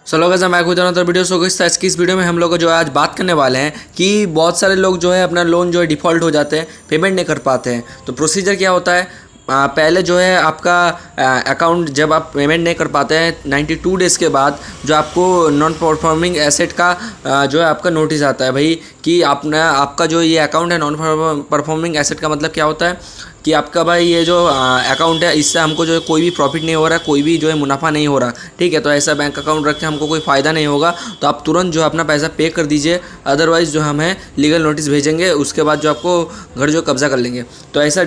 चलो गाइस, मैं खुद अनदर वीडियो सो गाइस, आज की इस वीडियो में हम लोग जो है आज बात करने वाले हैं कि बहुत सारे लोग जो है अपना लोन जो है डिफ़ॉल्ट हो जाते हैं, पेमेंट नहीं कर पाते हैं। तो प्रोसीजर क्या होता है? पहले जो है आपका अकाउंट जब आप पेमेंट नहीं कर पाते हैं 92 डेज़ के बाद जो आपको नॉन परफॉर्मिंग एसेट का जो है आपका नोटिस आता है भाई कि आपका जो ये अकाउंट है नॉन परफॉर्मिंग एसेट का मतलब क्या होता है कि आपका भाई ये जो अकाउंट है इससे हमको जो है कोई भी प्रॉफिट नहीं हो रहा, कोई भी जो है मुनाफा नहीं हो रहा। ठीक है, तो ऐसा बैंक अकाउंट रख के हमको कोई फ़ायदा नहीं होगा, तो आप तुरंत जो है अपना पैसा पे कर दीजिए, अदरवाइज़ जो हमें लीगल नोटिस भेजेंगे, उसके बाद जो आपको घर जो कब्जा कर लेंगे। तो ऐसा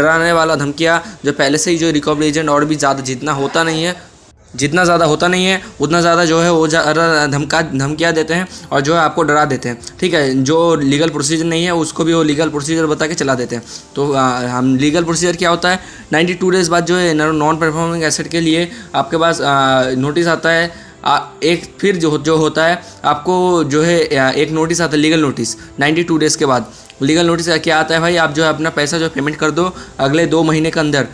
डराने वाला धमकियाँ जो पहले से ही जो रिकवरी एजेंट और भी ज़्यादा जितना ज़्यादा होता नहीं है उतना ज़्यादा जो है वो धमकियाँ देते हैं और जो है आपको डरा देते हैं। ठीक है, जो लीगल प्रोसीजर नहीं है उसको भी वो लीगल प्रोसीजर बता के चला देते हैं। तो हम लीगल प्रोसीजर क्या होता है, 92 डेज़ बाद जो है नॉन परफॉर्मिंग एसेट के लिए आपके पास नोटिस आता है। एक फिर जो होता है आपको जो है एक नोटिस आता है, लीगल नोटिस 92 डेज़ के बाद। लीगल नोटिस क्या आता है भाई, आप जो है अपना पैसा जो पेमेंट कर दो अगले 2 महीने के अंदर,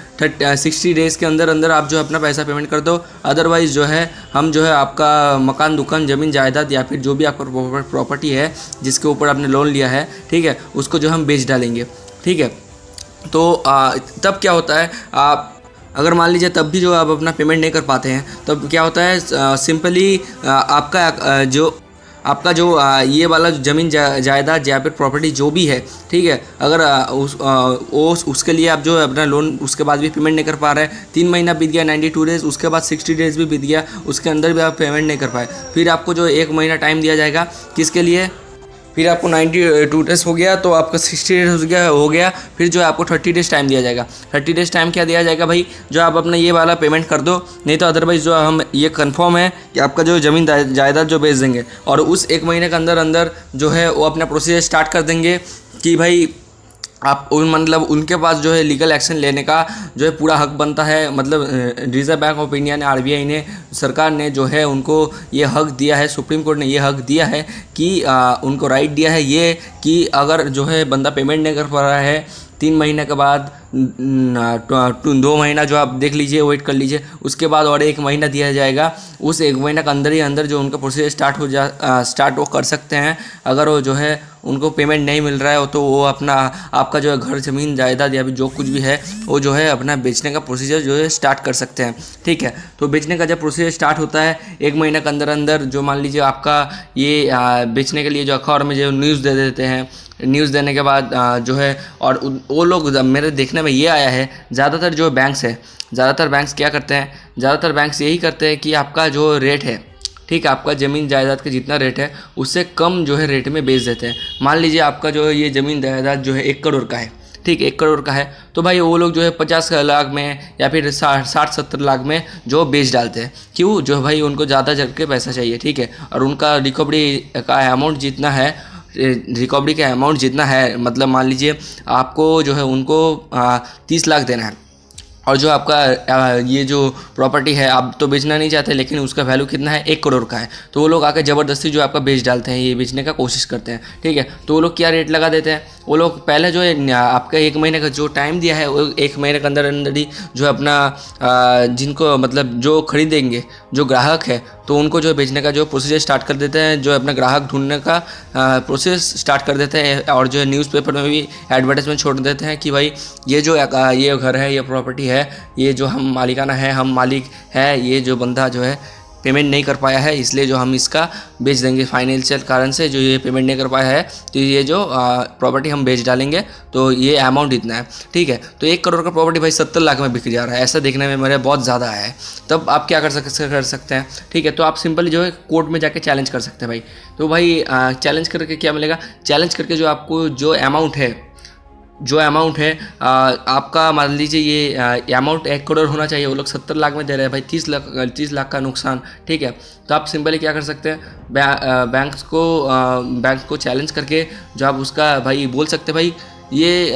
60 डेज़ के अंदर आप जो है अपना पैसा पेमेंट कर दो, अदरवाइज़ जो है हम जो है आपका मकान दुकान ज़मीन जायदाद या फिर जो भी आपका प्रॉपर्टी है जिसके ऊपर आपने लोन लिया है, ठीक है, उसको जो हम बेच डालेंगे। ठीक है, तो तब क्या होता है, आप अगर मान लीजिए तब भी जो आप अपना पेमेंट नहीं कर पाते हैं तब क्या होता है, सिंपली आपका जो ये वाला ज़मीन जायदाद या फिर प्रॉपर्टी जो भी है, ठीक है, अगर उसके लिए आप जो है अपना लोन उसके बाद भी पेमेंट नहीं कर पा रहे हैं, 3 महीना बीत गया 92 डेज़, उसके बाद 60 डेज़ भी बीत गया, उसके अंदर भी आप पेमेंट नहीं कर पाए, फिर आपको जो 1 महीना टाइम दिया जाएगा किसके लिए, फिर आपको 92 डेज़ हो गया तो आपका 60 डेज़ हो गया, फिर जो है आपको 30 डेज़ टाइम दिया जाएगा। 30 डेज़ टाइम क्या दिया जाएगा भाई, जो आप अपना ये वाला पेमेंट कर दो, नहीं तो अदरवाइज़ जो हम ये कंफर्म है कि आपका जो ज़मीन जायदाद जो बेच देंगे, और उस 1 महीने के अंदर जो है वो अपना प्रोसीजर स्टार्ट कर देंगे कि भाई आप मतलब उनके पास जो है लीगल एक्शन लेने का जो है पूरा हक बनता है। मतलब रिजर्व बैंक ऑफ इंडिया ने, आरबीआई ने, सरकार ने जो है उनको ये हक दिया है, सुप्रीम कोर्ट ने ये हक दिया है कि उनको राइट दिया है ये कि अगर जो है बंदा पेमेंट नहीं कर पा रहा है 3 महीने के बाद, 2 महीना जो आप देख लीजिए, वेट कर लीजिए, उसके बाद और 1 महीना दिया जाएगा। उस 1 महीना के अंदर ही अंदर जो उनका प्रोसीजर स्टार्ट वो कर सकते हैं। अगर वो जो है उनको पेमेंट नहीं मिल रहा है तो वो अपना आपका जो है घर ज़मीन जायदाद या भी जो कुछ भी है वो जो है अपना बेचने का प्रोसीजर जो है स्टार्ट कर सकते हैं। ठीक है, तो बेचने का जब प्रोसीजर स्टार्ट होता है 1 महीने के अंदर जो मान लीजिए आपका ये बेचने के लिए जो अखबार में जो न्यूज़ दे देते हैं, न्यूज़ देने के बाद जो है, और वो लोग मेरे देखने में ये आया है, ज़्यादातर जो बैंक्स है, ज़्यादातर बैंक्स क्या करते हैं, ज़्यादातर बैंक्स यही करते हैं कि आपका जो रेट है, ठीक है, आपका ज़मीन जायदाद का जितना रेट है उससे कम जो है रेट में बेच देते हैं। मान लीजिए आपका जो है ये ज़मीन जायदाद जो है 1 करोड़ का है, ठीक है, 1 करोड़ का है, तो भाई वो लोग जो है 50 लाख में या फिर 60-70 लाख में जो बेच डालते हैं। क्यों? जो भाई उनको ज़्यादा जल के पैसा चाहिए, ठीक है, और उनका रिकवरी का अमाउंट जितना है, मतलब मान लीजिए आपको जो है उनको 30 लाख देना है, और जो आपका ये जो प्रॉपर्टी है आप तो बेचना नहीं चाहते लेकिन उसका वैल्यू कितना है, 1 करोड़ का है, तो वो लोग आकर ज़बरदस्ती जो आपका बेच डालते हैं, ये बेचने का कोशिश करते हैं। ठीक है, तो वो लोग क्या रेट लगा देते हैं, वो लोग पहले जो है आपका 1 महीने का जो टाइम दिया है वो 1 महीने के अंदर ही जो अपना जिनको मतलब जो खरीदेंगे जो ग्राहक है तो उनको जो बेचने का जो प्रोसीजर स्टार्ट कर देते हैं, जो अपना ग्राहक ढूंढने का प्रोसेस स्टार्ट कर देते हैं, और जो है न्यूज़पेपर में भी एडवर्टाइजमेंट छोड़ देते हैं कि भाई ये जो ये घर है, ये प्रॉपर्टी है, ये जो हम मालिकाना है, हम मालिक है, ये जो बंदा जो है पेमेंट नहीं कर पाया है इसलिए जो हम इसका बेच देंगे, फाइनेंशियल कारण से जो ये पेमेंट नहीं कर पाया है तो ये जो प्रॉपर्टी हम बेच डालेंगे, तो ये अमाउंट इतना है। ठीक है, तो 1 करोड़ का प्रॉपर्टी भाई 70 लाख में बिक जा रहा है, ऐसा देखने में मेरे बहुत ज़्यादा है। तब आप क्या कर सकते हैं, ठीक है, तो आप सिंपली जो है कोर्ट में जाके चैलेंज कर सकते हैं भाई। तो भाई चैलेंज करके क्या मिलेगा, चैलेंज करके जो आपको जो अमाउंट है आपका, मान लीजिए ये अमाउंट 1 करोड़ होना चाहिए, वो लोग 70 लाख में दे रहे हैं भाई, 30 लाख का नुकसान। ठीक है, तो आप सिंपली क्या कर सकते हैं, बैंक को चैलेंज करके जो आप उसका भाई बोल सकते हैं भाई ये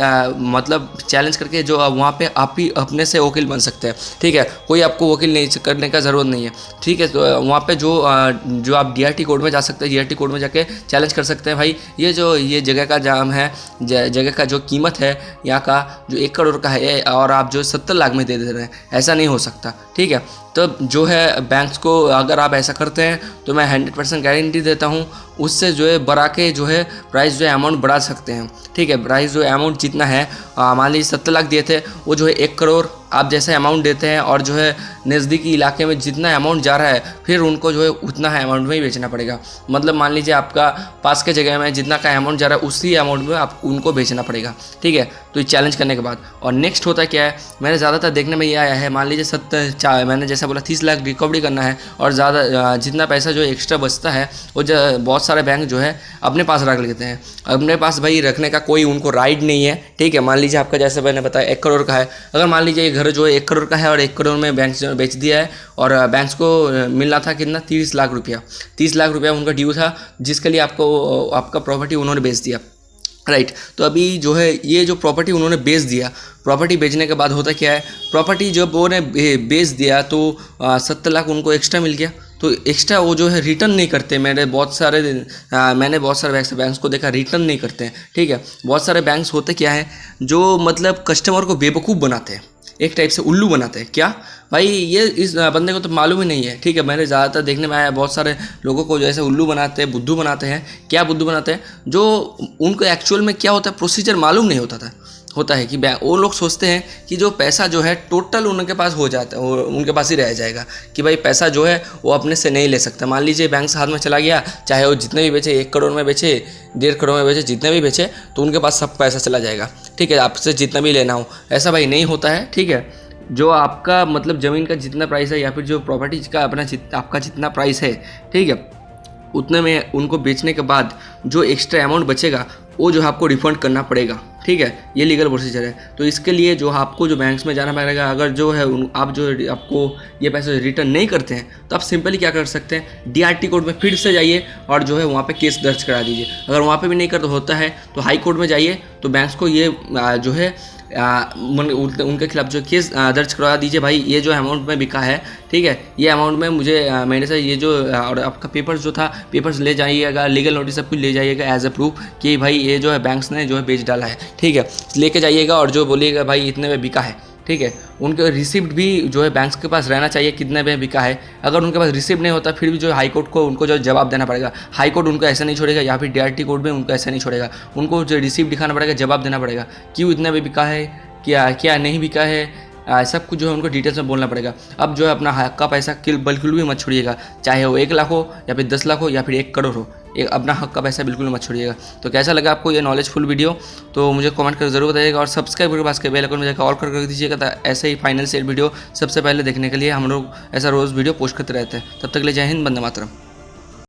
मतलब चैलेंज करके जो वहाँ पे आप ही अपने से वकील बन सकते हैं। ठीक है, कोई आपको वकील नहीं करने का ज़रूरत नहीं है। ठीक है, तो वहाँ पे जो आप डीआरटी कोर्ट में जा सकते हैं, डीआरटी कोर्ट में जाके चैलेंज कर सकते हैं भाई ये जगह का जाम है, जगह का जो कीमत है यहाँ का जो 1 करोड़ का है और आप जो 70 लाख में दे रहे हैं, ऐसा नहीं हो सकता। ठीक है, तब जो है बैंक्स को अगर आप ऐसा करते हैं तो मैं 100% गारंटी देता हूँ उससे जो है बढ़ा के जो है प्राइस जो है अमाउंट बढ़ा सकते हैं। ठीक है, प्राइस जो अमाउंट जितना है मान लीजिए 70 लाख दिए थे, वो जो है 1 करोड़ आप जैसे अमाउंट देते हैं और जो है नज़दीकी इलाके में जितना अमाउंट जा रहा है फिर उनको जो है उतना अमाउंट में ही बेचना पड़ेगा। मतलब मान लीजिए आपका पास के जगह में जितना का अमाउंट जा रहा है उसी अमाउंट में आप उनको बेचना पड़ेगा। ठीक है, तो ये चैलेंज करने के बाद और नेक्स्ट होता क्या है, मैंने ज़्यादातर देखने में ये आया है, मान लीजिए मैंने जैसा बोला 30 लाख रिकवरी करना है और ज़्यादा जितना पैसा जो एक्स्ट्रा बचता है वो बहुत सारे बैंक जो है अपने पास रख लेते हैं। अपने पास भाई रखने का कोई उनको राइट नहीं है। ठीक है, मान लीजिए आपका जैसे मैंने बताया 1 करोड़ का है, अगर मान लीजिए ये घर जो है 1 करोड़ का है और 1 करोड़ में बैंक बेच दिया है और बैंक्स को मिलना था कितना 30 लाख रुपया, 30 लाख रुपया उनका ड्यू था जिसके लिए आपका प्रॉपर्टी उन्होंने बेच दिया। राइट, तो अभी जो है ये जो प्रॉपर्टी उन्होंने बेच दिया, प्रॉपर्टी बेचने के बाद होता क्या है, प्रॉपर्टी जब उन्होंने बेच दिया तो 70 लाख उनको एक्स्ट्रा मिल गया। तो एक्स्ट्रा वो जो है रिटर्न नहीं करते। मैंने बहुत सारे बैंक्स को देखा रिटर्न नहीं करते हैं। ठीक है, बहुत सारे बैंक्स होते क्या है जो मतलब कस्टमर को बेवकूफ़ बनाते हैं, एक टाइप से उल्लू बनाते हैं। क्या भाई, ये इस बंदे को तो मालूम ही नहीं है। ठीक है, मैंने ज़्यादातर देखने में आया बहुत सारे लोगों को जैसे उल्लू बनाते हैं, बुद्धू बनाते हैं। क्या बुद्धू बनाते हैं, जो उनको एक्चुअल में क्या होता है प्रोसीजर मालूम नहीं होता है कि वो लोग सोचते हैं कि जो पैसा जो है टोटल उनके पास हो जाता है, उनके पास ही रह जाएगा, कि भाई पैसा जो है वो अपने से नहीं ले सकता। मान लीजिए बैंक से हाथ में चला गया, चाहे वो जितने भी बेचे, 1 करोड़ में बेचे, 1.5 करोड़ में बेचे, जितने भी बेचे तो उनके पास सब पैसा चला जाएगा। ठीक है, आपसे जितना भी लेना हो, ऐसा भाई नहीं होता है। ठीक है, जो आपका मतलब ज़मीन का जितना प्राइस है या फिर जो प्रॉपर्टी का आपका जितना प्राइस है, ठीक है, उतने में उनको बेचने के बाद जो एक्स्ट्रा अमाउंट बचेगा वो जो आपको रिफंड करना पड़ेगा। ठीक है, ये लीगल प्रोसीजर है। तो इसके लिए जो आपको जो बैंक्स में जाना पड़ेगा, अगर जो है आपको ये पैसे रिटर्न नहीं करते हैं तो आप सिंपली क्या कर सकते हैं, DRT कोर्ट में फिर से जाइए और जो है वहाँ पे केस दर्ज करा दीजिए। अगर वहाँ पे भी नहीं कर होता है तो हाई कोर्ट में जाइए, तो बैंक्स को ये जो है उनके खिलाफ जो केस दर्ज करवा दीजिए, भाई ये जो अमाउंट में बिका है, ठीक है, ये अमाउंट में मुझे मेरे से ये जो और आपका पेपर्स जो था, पेपर्स ले जाइएगा, लीगल नोटिस सब कुछ ले जाइएगा एज ए प्रूफ कि भाई ये जो है बैंक्स ने जो है बेच डाला है। ठीक है, लेके जाइएगा और जो बोलिएगा भाई इतने में बिका है। ठीक है, उनके रिसिप्ट भी जो है बैंक्स के पास रहना चाहिए कितने में बिका है। अगर उनके पास रिसिप्ट नहीं होता फिर भी जो हाई कोर्ट को उनको जो जवाब देना पड़ेगा। हाई कोर्ट उनको ऐसा नहीं छोड़ेगा या फिर DRT कोर्ट में उनको ऐसा नहीं छोड़ेगा, उनको जो रिसिप्ट दिखाना पड़ेगा, जवाब देना पड़ेगा क्यों इतने में बिका है, क्या नहीं बिका है, सब कुछ जो है उनको डिटेल्स में बोलना पड़ेगा। अब जो है अपना हक का पैसा बिल्कुल भी मत छोड़िएगा, चाहे वो 1 लाख हो या फिर 10 लाख हो या फिर 1 करोड़ हो, अपना हक का पैसा बिल्कुल मत छोड़िएगा। तो कैसा लगा आपको ये नॉलेजफुल वीडियो, तो मुझे कमेंट कर जरूर बताइएगा और सब्सक्राइब करके पास के बेल आइकन में जाकर ऑल कर दीजिएगा, ऐसे ही फाइनेंशियल वीडियो सबसे पहले देखने के लिए हम लोग ऐसा रोज़ वीडियो पोस्ट करते रहते हैं। तब तक के लिए जय हिंद, वंदे मातरम।